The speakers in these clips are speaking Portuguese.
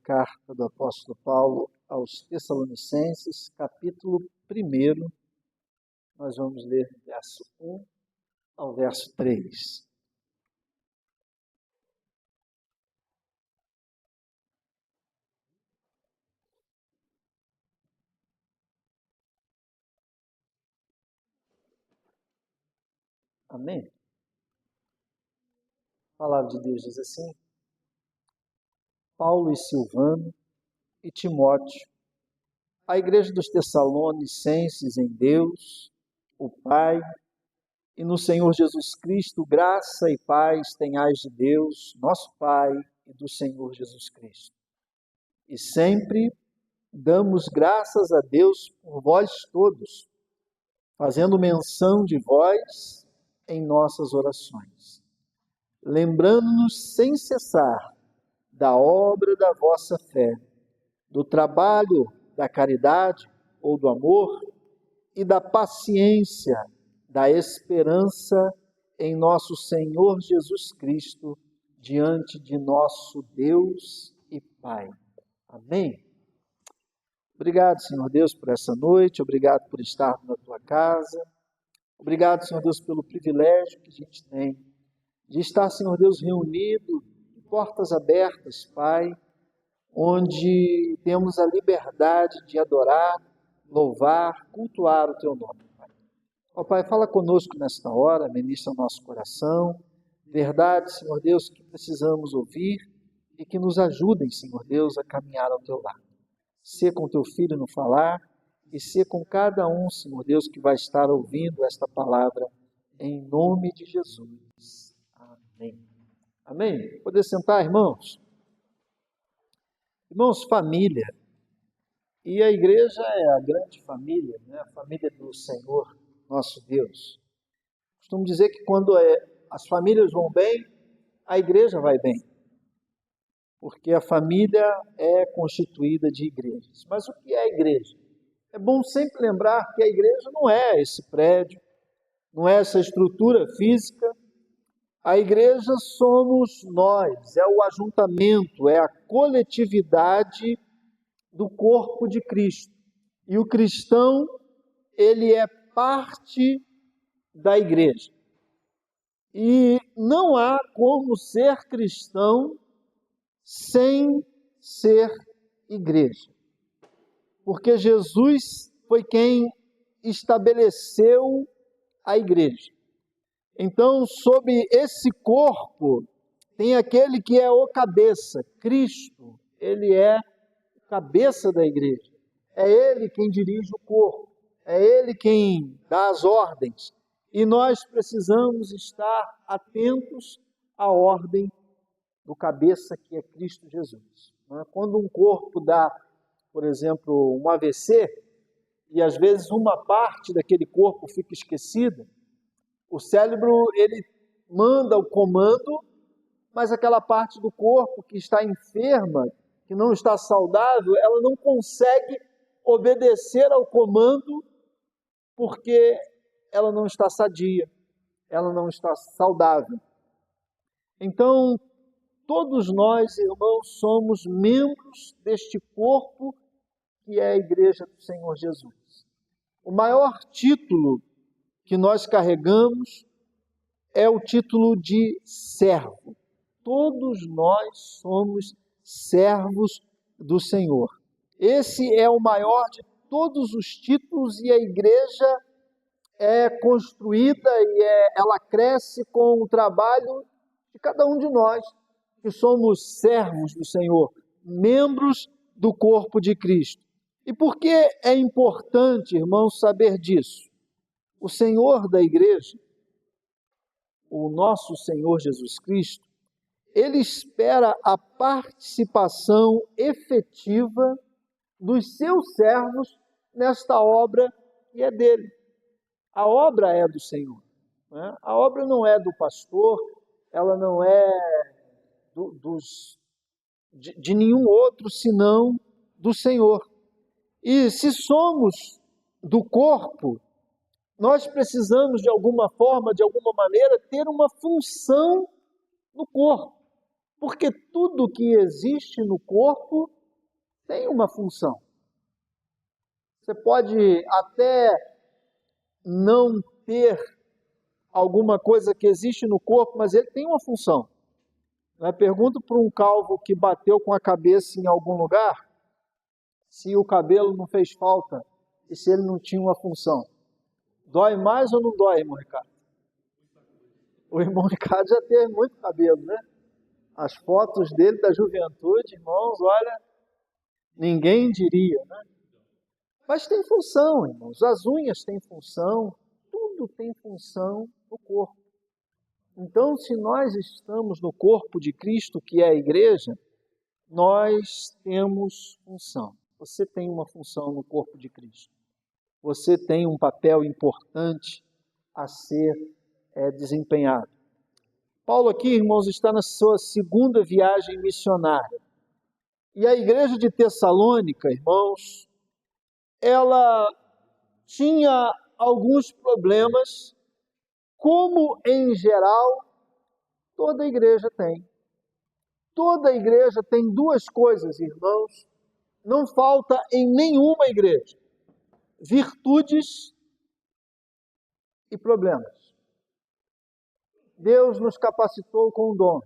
carta do apóstolo Paulo aos Tessalonicenses, capítulo 1, nós vamos ler do verso 1 ao verso 3. Amém? A palavra de Deus diz assim: Paulo e Silvano e Timóteo, a igreja dos Tessalonicenses em Deus, o Pai, e no Senhor Jesus Cristo, graça e paz tenhais de Deus, nosso Pai, e do Senhor Jesus Cristo. E sempre damos graças a Deus por vós todos, fazendo menção de vós em nossas orações, lembrando-nos sem cessar da obra da vossa fé, do trabalho da caridade ou do amor e da paciência, da esperança em nosso Senhor Jesus Cristo, diante de nosso Deus e Pai. Amém? Obrigado, Senhor Deus, por essa noite, obrigado por estar na tua casa, obrigado, Senhor Deus, pelo privilégio que a gente tem de estar, Senhor Deus, reunido, de portas abertas, Pai, onde temos a liberdade de adorar, louvar, cultuar o teu nome, Pai. Ó Pai, fala conosco nesta hora, ministra o nosso coração, verdade, Senhor Deus, que precisamos ouvir e que nos ajudem, Senhor Deus, a caminhar ao teu lado. Ser com teu filho no falar e ser com cada um, Senhor Deus, que vai estar ouvindo esta palavra, em nome de Jesus. Amém. Amém? Poder sentar, irmãos? Irmãos, família. E a igreja é a grande família, né? A família do Senhor, nosso Deus. Costumo dizer que quando as famílias vão bem, a igreja vai bem. Porque a família é constituída de igrejas. Mas o que é a igreja? É bom sempre lembrar que a igreja não é esse prédio, não é essa estrutura física. A igreja somos nós, é o ajuntamento, é a coletividade do corpo de Cristo. E o cristão, ele é parte da igreja. E não há como ser cristão sem ser igreja. Porque Jesus foi quem estabeleceu a igreja. Então, sob esse corpo, tem aquele que é o cabeça, Cristo. Ele é o cabeça da igreja. É Ele quem dirige o corpo. É Ele quem dá as ordens. E nós precisamos estar atentos à ordem do cabeça, que é Cristo Jesus. Quando um corpo dá, por exemplo, um AVC, e às vezes uma parte daquele corpo fica esquecida, o cérebro, ele manda o comando, mas aquela parte do corpo que está enferma, que não está saudável, ela não consegue obedecer ao comando porque ela não está sadia, ela não está saudável. Então, todos nós, irmãos, somos membros deste corpo que é a igreja do Senhor Jesus. O maior título que nós carregamos é o título de servo. Todos nós somos servos do Senhor. Esse é o maior de todos os títulos e a igreja é construída e ela cresce com o trabalho de cada um de nós, que somos servos do Senhor, membros do corpo de Cristo. E por que é importante, irmãos, saber disso? O Senhor da igreja, o nosso Senhor Jesus Cristo, Ele espera a participação efetiva dos seus servos nesta obra que é dele. A obra é do Senhor, né? A obra não é do pastor, ela não é de nenhum outro senão do Senhor. E se somos do corpo, nós precisamos de alguma forma, de alguma maneira, ter uma função no corpo. Porque tudo que existe no corpo tem uma função. Você pode até não ter alguma coisa que existe no corpo, mas ele tem uma função. Pergunta para um calvo que bateu com a cabeça em algum lugar se o cabelo não fez falta e se ele não tinha uma função. Dói mais ou não dói, irmão Ricardo? O irmão Ricardo já teve muito cabelo, né? As fotos dele da juventude, irmãos, olha, ninguém diria, né? Mas tem função, irmãos. As unhas têm função, tudo tem função no corpo. Então, se nós estamos no corpo de Cristo, que é a igreja, nós temos função. Você tem uma função no corpo de Cristo. Você tem um papel importante a ser desempenhado. Paulo aqui, irmãos, está na sua segunda viagem missionária. E a igreja de Tessalônica, irmãos, ela tinha alguns problemas, como em geral toda igreja tem. Toda igreja tem duas coisas, irmãos, não falta em nenhuma igreja: virtudes e problemas. Deus nos capacitou com dons.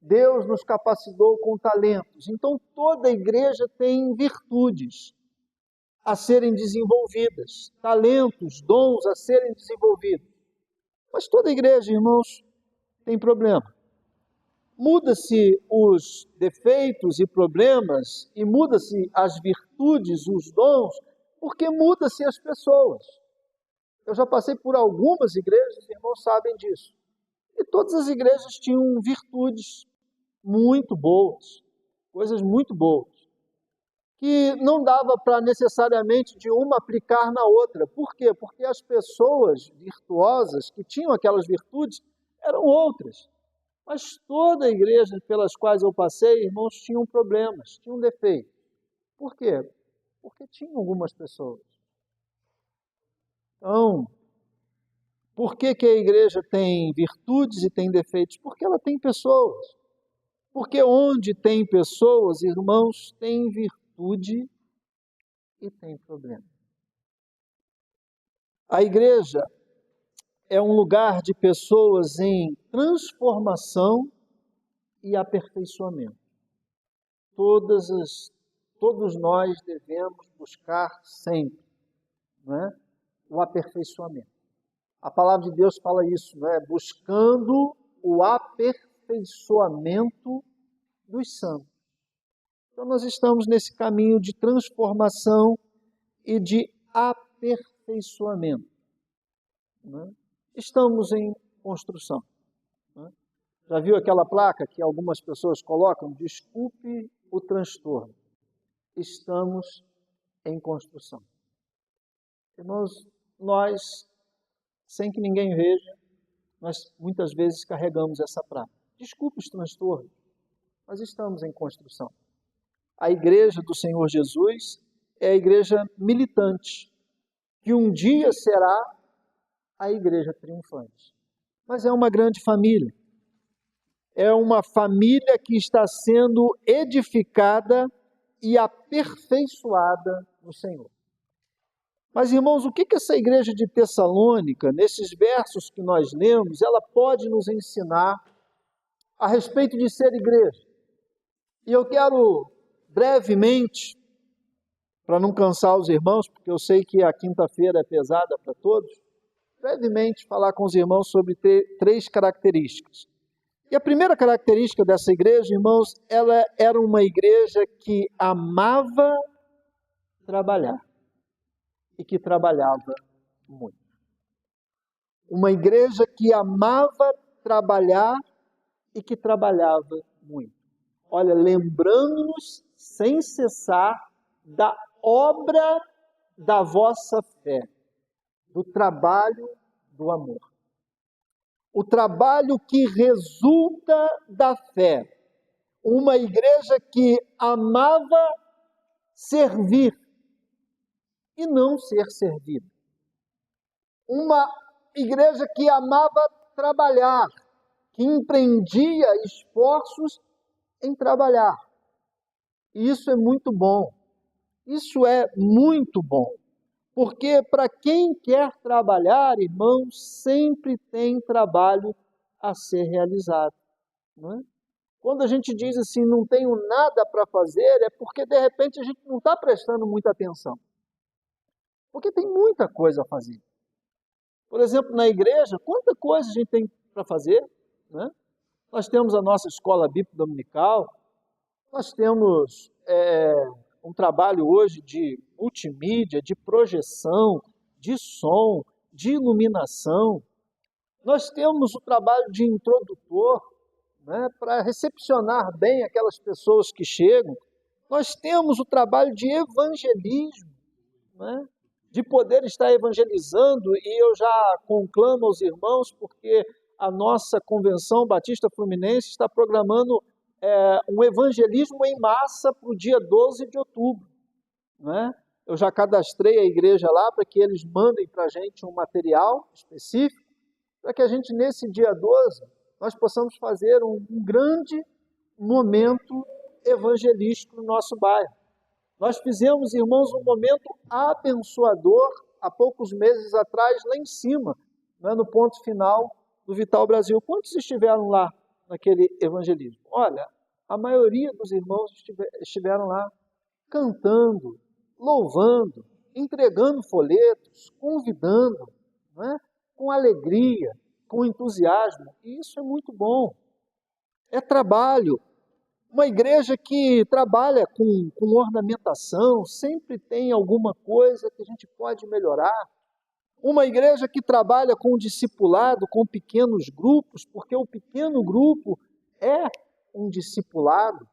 Deus nos capacitou com talentos. Então, toda igreja tem virtudes a serem desenvolvidas, talentos, dons a serem desenvolvidos. Mas toda igreja, irmãos, tem problema. Muda-se os defeitos e problemas, e muda-se as virtudes, os dons, porque muda-se as pessoas. Eu já passei por algumas igrejas, os irmãos sabem disso. E todas as igrejas tinham virtudes muito boas, coisas muito boas, que não dava para necessariamente de uma aplicar na outra. Por quê? Porque as pessoas virtuosas que tinham aquelas virtudes eram outras. Mas toda a igreja pelas quais eu passei, irmãos, tinham problemas, tinham defeitos. Por quê? Porque tinham algumas pessoas. Então, por que a igreja tem virtudes e tem defeitos? Porque ela tem pessoas. Porque onde tem pessoas, irmãos, tem virtude e tem problema. A igreja é um lugar de pessoas em transformação e aperfeiçoamento. Todos nós devemos buscar sempre, não é? O aperfeiçoamento. A palavra de Deus fala isso, não é? Buscando o aperfeiçoamento dos santos. Então nós estamos nesse caminho de transformação e de aperfeiçoamento. Não é? Estamos em construção. Não é? Já viu aquela placa que algumas pessoas colocam? Desculpe o transtorno. Estamos em construção. Irmãos, nós, sem que ninguém veja, nós muitas vezes carregamos essa placa. Desculpe os transtornos, mas estamos em construção. A igreja do Senhor Jesus é a igreja militante, que um dia será a igreja triunfante. Mas é uma grande família. É uma família que está sendo edificada e aperfeiçoada no Senhor. Mas, irmãos, o que essa igreja de Tessalônica, nesses versos que nós lemos, ela pode nos ensinar a respeito de ser igreja? E eu quero brevemente, para não cansar os irmãos, porque eu sei que a quinta-feira é pesada para todos, brevemente falar com os irmãos sobre três características. E a primeira característica dessa igreja, irmãos, ela era uma igreja que amava trabalhar e que trabalhava muito. Uma igreja que amava trabalhar e que trabalhava muito. Olha, lembrando-nos sem cessar da obra da vossa fé, do trabalho do amor. O trabalho que resulta da fé. Uma igreja que amava servir e não ser servida. Uma igreja que amava trabalhar, que empreendia esforços em trabalhar. E isso é muito bom. Isso é muito bom. Porque para quem quer trabalhar, irmãos, sempre tem trabalho a ser realizado, não é? Quando a gente diz assim, não tenho nada para fazer, é porque de repente a gente não está prestando muita atenção. Porque tem muita coisa a fazer. Por exemplo, na igreja, quanta coisa a gente tem para fazer, né? Nós temos a nossa escola bíblica dominical, nós temos um trabalho hoje de multimídia, de projeção, de som, de iluminação. Nós temos o trabalho de introdutor, né, para recepcionar bem aquelas pessoas que chegam. Nós temos o trabalho de evangelismo, né, de poder estar evangelizando, e eu já conclamo aos irmãos, porque a nossa Convenção Batista Fluminense está programando um evangelismo em massa para o dia 12 de outubro. Né? Eu já cadastrei a igreja lá para que eles mandem para a gente um material específico, para que a gente, nesse dia 12, nós possamos fazer um grande momento evangelístico no nosso bairro. Nós fizemos, irmãos, um momento abençoador há poucos meses atrás, lá em cima, né, no ponto final do Vital Brasil. Quantos estiveram lá naquele evangelismo? Olha, a maioria dos irmãos estiveram lá cantando, louvando, entregando folhetos, convidando, né, com alegria, com entusiasmo. E isso é muito bom. É trabalho. Uma igreja que trabalha com ornamentação, sempre tem alguma coisa que a gente pode melhorar. Uma igreja que trabalha com discipulado, com pequenos grupos, porque o pequeno grupo é um discipulado.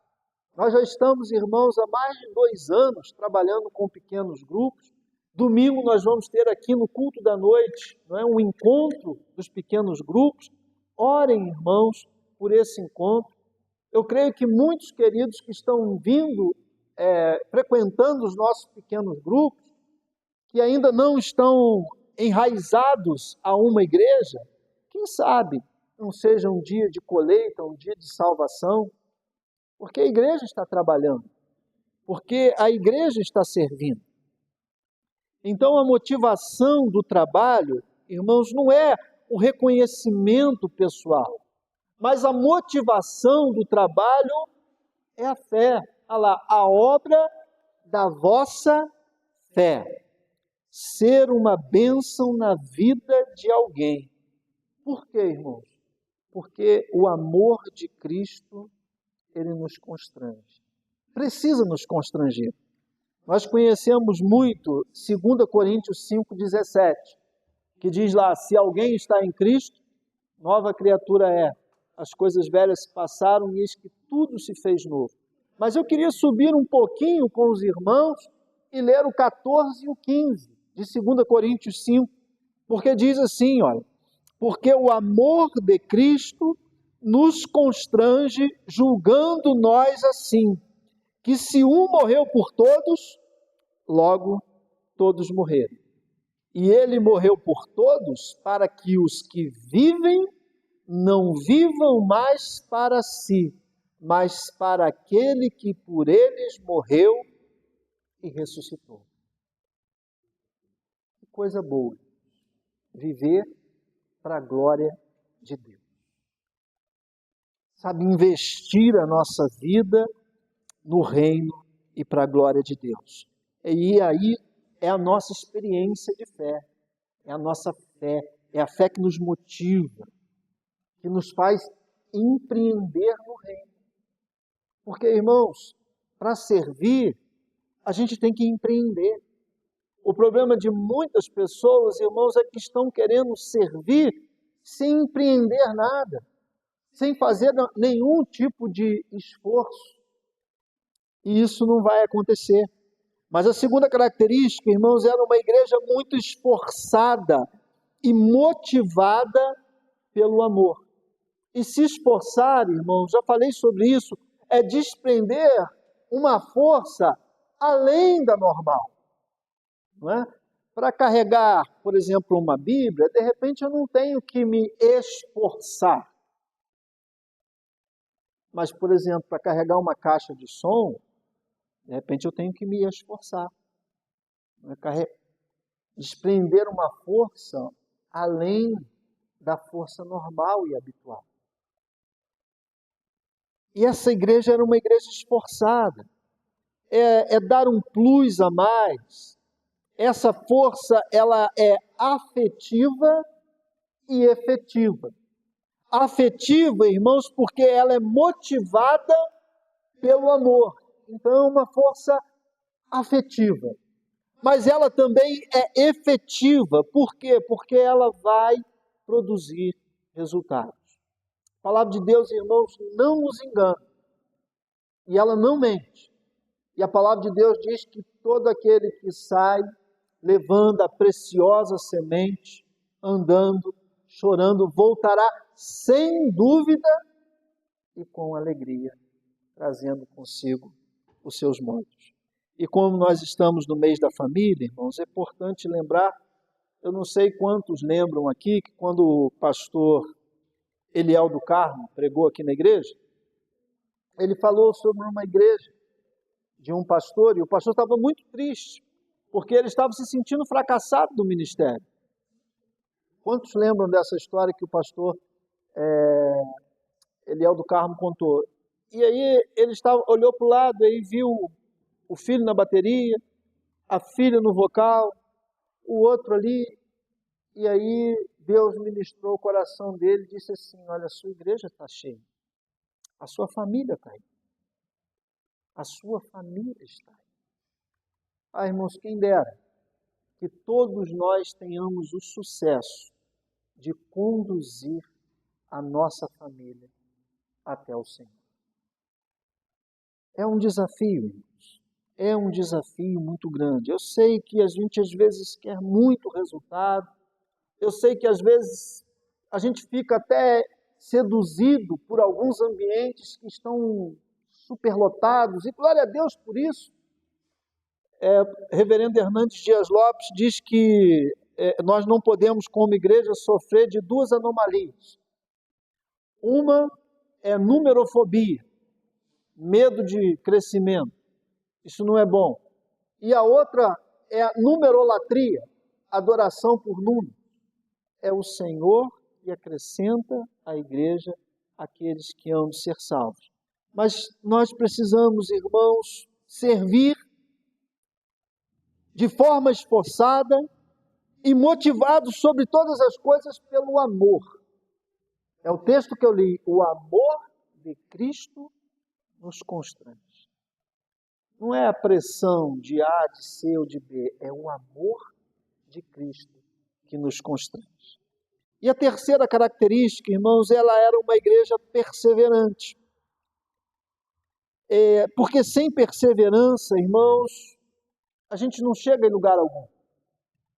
Nós já estamos, irmãos, há mais de 2 anos trabalhando com pequenos grupos. Domingo nós vamos ter aqui no culto da noite, não é, um encontro dos pequenos grupos. Orem, irmãos, por esse encontro. Eu creio que muitos queridos que estão vindo, frequentando os nossos pequenos grupos, que ainda não estão enraizados a uma igreja, quem sabe não seja um dia de colheita, um dia de salvação, porque a igreja está trabalhando, porque a igreja está servindo. Então a motivação do trabalho, irmãos, não é o reconhecimento pessoal, mas a motivação do trabalho é a fé. Olha lá, a obra da vossa fé. Ser uma bênção na vida de alguém. Por quê, irmãos? Porque o amor de Cristo, ele nos constrange. Precisa nos constranger. Nós conhecemos muito 2 Coríntios 5,17, que diz lá, se alguém está em Cristo, nova criatura é. As coisas velhas se passaram e eis que tudo se fez novo. Mas eu queria subir um pouquinho com os irmãos e ler o 14 e o 15 de 2 Coríntios 5, porque diz assim, olha, porque o amor de Cristo nos constrange, julgando nós assim, que se um morreu por todos, logo todos morreram. E ele morreu por todos para que os que vivem não vivam mais para si, mas para aquele que por eles morreu e ressuscitou. Que coisa boa, viver para a glória de Deus. Sabe, investir a nossa vida no reino e para a glória de Deus. E aí é a nossa experiência de fé, é a nossa fé, é a fé que nos motiva, que nos faz empreender no reino. Porque, irmãos, para servir, a gente tem que empreender. O problema de muitas pessoas, irmãos, é que estão querendo servir sem empreender nada, sem fazer nenhum tipo de esforço. E isso não vai acontecer. Mas a segunda característica, irmãos, era uma igreja muito esforçada e motivada pelo amor. E se esforçar, irmãos, já falei sobre isso, é desprender uma força além da normal. Não é? Para carregar, por exemplo, uma Bíblia, de repente eu não tenho que me esforçar. Mas, por exemplo, para carregar uma caixa de som, De repente eu tenho que me esforçar, desprender uma força além da força normal e habitual. E essa igreja era uma igreja esforçada, é dar um plus a mais. Essa força, ela é afetiva e efetiva. Afetiva, irmãos, porque ela é motivada pelo amor. Então é uma força afetiva. Mas ela também é efetiva. Por quê? Porque ela vai produzir resultados. A palavra de Deus, irmãos, não nos engana. E ela não mente. E a palavra de Deus diz que todo aquele que sai levando a preciosa semente, andando, chorando, voltará sem dúvida e com alegria, trazendo consigo os seus molhos. E como nós estamos no mês da família, irmãos, é importante lembrar, eu não sei quantos lembram aqui, que quando o pastor Eliel do Carmo pregou aqui na igreja, ele falou sobre uma igreja de um pastor, e o pastor estava muito triste, porque ele estava se sentindo fracassado do ministério. Quantos lembram dessa história que o pastor Eliel do Carmo contou? E aí ele olhou para o lado e viu o filho na bateria, a filha no vocal, o outro ali, e aí Deus ministrou o coração dele e disse assim: olha, a sua igreja está cheia, a sua família está aí, a sua família está aí. Ah, irmãos, quem dera que todos nós tenhamos o sucesso de conduzir a nossa família até o Senhor. É um desafio, irmãos. É um desafio muito grande. Eu sei que a gente às vezes quer muito resultado. Eu sei que às vezes a gente fica até seduzido por alguns ambientes que estão superlotados. E glória a Deus por isso. Reverendo Hernandes Dias Lopes diz que nós não podemos, como igreja, sofrer de duas anomalias. Uma é numerofobia, medo de crescimento. Isso não é bom. E a outra é a numerolatria, adoração por número. É o Senhor que acrescenta à igreja aqueles que hão de ser salvos. Mas nós precisamos, irmãos, servir de forma esforçada e motivados sobre todas as coisas pelo amor. É o texto que eu li. O amor de Cristo nos constrange. Não é a pressão de A, de C ou de B, é o amor de Cristo que nos constrange. E a terceira característica, irmãos, ela era uma igreja perseverante. Porque sem perseverança, irmãos, a gente não chega em lugar algum.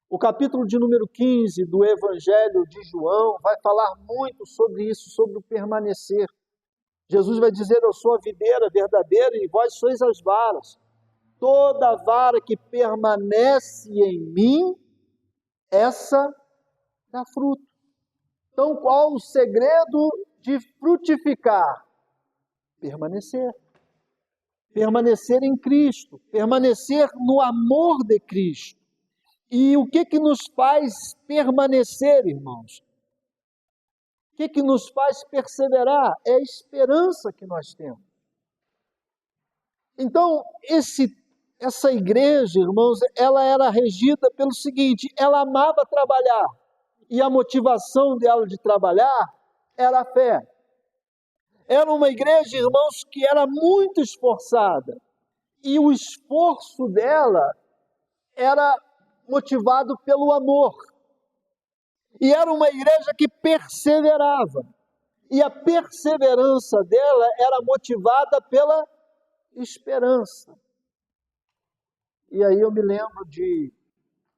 O capítulo de número 15 do Evangelho de João vai falar muito sobre isso, sobre o permanecer. Jesus vai dizer: eu sou a videira verdadeira e vós sois as varas. Toda vara que permanece em mim, essa dá fruto. Então, qual o segredo de frutificar? Permanecer. Permanecer em Cristo, permanecer no amor de Cristo. E o que nos faz permanecer, irmãos? O que nos faz perseverar? É a esperança que nós temos. Então, essa igreja, irmãos, ela era regida pelo seguinte: ela amava trabalhar, e a motivação dela de trabalhar era a fé. Era uma igreja, irmãos, que era muito esforçada, e o esforço dela era motivado pelo amor. E era uma igreja que perseverava, e a perseverança dela era motivada pela esperança. E aí eu me lembro de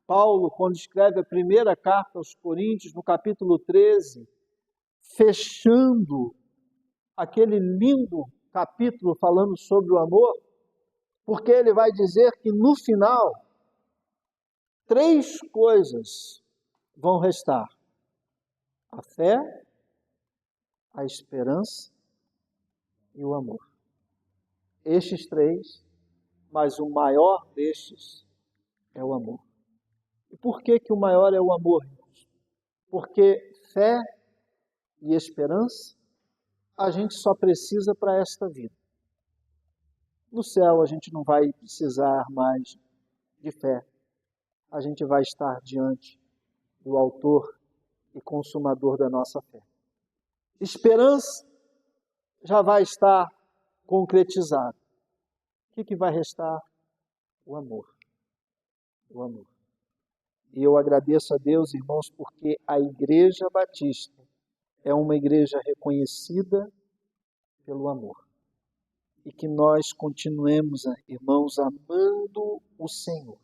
Paulo, quando escreve a primeira carta aos Coríntios, no capítulo 13, fechando aquele lindo capítulo falando sobre o amor, porque ele vai dizer que no final, 3 coisas vão restar: a fé, a esperança e o amor. Estes 3 mas o maior destes é o amor. E por que que o maior é o amor, irmãos? Porque fé e esperança a gente só precisa para esta vida. No céu a gente não vai precisar mais de fé. A gente vai estar diante do autor e consumador da nossa fé. Esperança já vai estar concretizada. O que vai restar? O amor. O amor. E eu agradeço a Deus, irmãos, porque a Igreja Batista é uma igreja reconhecida pelo amor. E que nós continuemos, irmãos, amando o Senhor.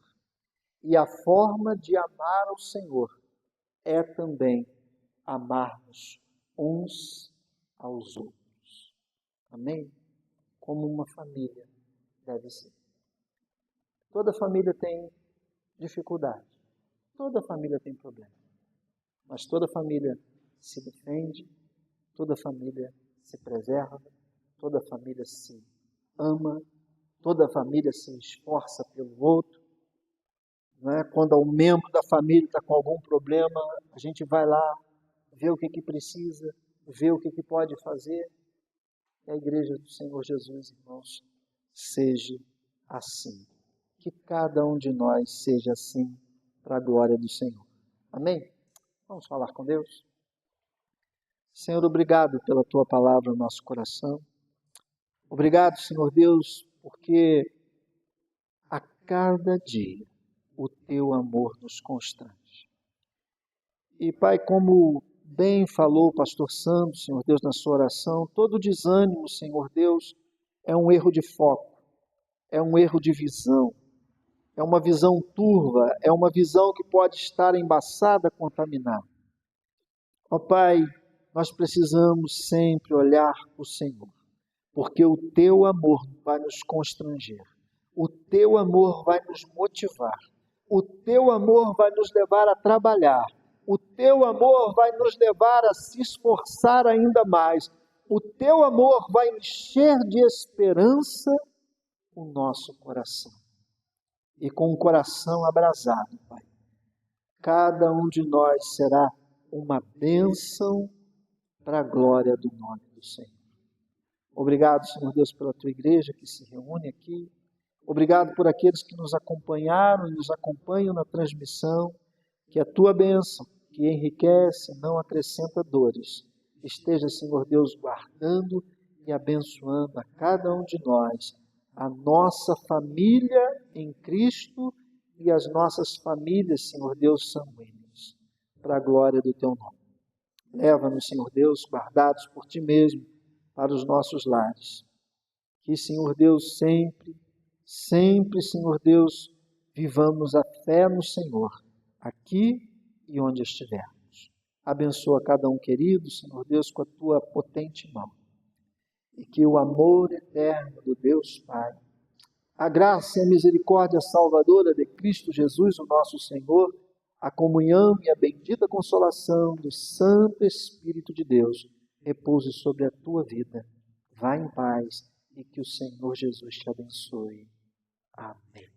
E a forma de amar o Senhor é também amarmos uns aos outros. Amém? Como uma família deve ser. Toda família tem dificuldade. Toda família tem problema. Mas toda família se defende, toda família se preserva, toda família se ama, toda família se esforça pelo outro. Não é? Quando um membro da família está com algum problema, a gente vai lá, vê o que precisa, vê o que pode fazer. E a igreja do Senhor Jesus, irmãos, seja assim. Que cada um de nós seja assim, para a glória do Senhor. Amém? Vamos falar com Deus? Senhor, obrigado pela Tua palavra no nosso coração. Obrigado, Senhor Deus, porque a cada dia o Teu amor nos constrange. E, Pai, como bem falou o pastor Santo, Senhor Deus, na sua oração, todo desânimo, Senhor Deus, é um erro de foco, é um erro de visão, é uma visão turva, é uma visão que pode estar embaçada, contaminada. Ó Pai, nós precisamos sempre olhar para o Senhor, porque o Teu amor vai nos constranger, o Teu amor vai nos motivar, o Teu amor vai nos levar a trabalhar, o Teu amor vai nos levar a se esforçar ainda mais, o Teu amor vai encher de esperança o nosso coração. E com o coração abrasado, Pai, cada um de nós será uma bênção para a glória do nome do Senhor. Obrigado, Senhor Deus, pela Tua igreja que se reúne aqui. Obrigado por aqueles que nos acompanharam e nos acompanham na transmissão. Que a Tua bênção, que enriquece, não acrescenta dores, esteja, Senhor Deus, guardando e abençoando a cada um de nós, a nossa família em Cristo e as nossas famílias, Senhor Deus, sanguíneas, para a glória do Teu nome. Leva-nos, Senhor Deus, guardados por Ti mesmo, para os nossos lares. Que, Senhor Deus, sempre, Senhor Deus, vivamos a fé no Senhor, aqui e onde estivermos. Abençoa cada um querido, Senhor Deus, com a Tua potente mão. E que o amor eterno do Deus Pai, a graça e a misericórdia salvadora de Cristo Jesus, o nosso Senhor, a comunhão e a bendita consolação do Santo Espírito de Deus repouse sobre a tua vida. Vá em paz e que o Senhor Jesus te abençoe. Amém.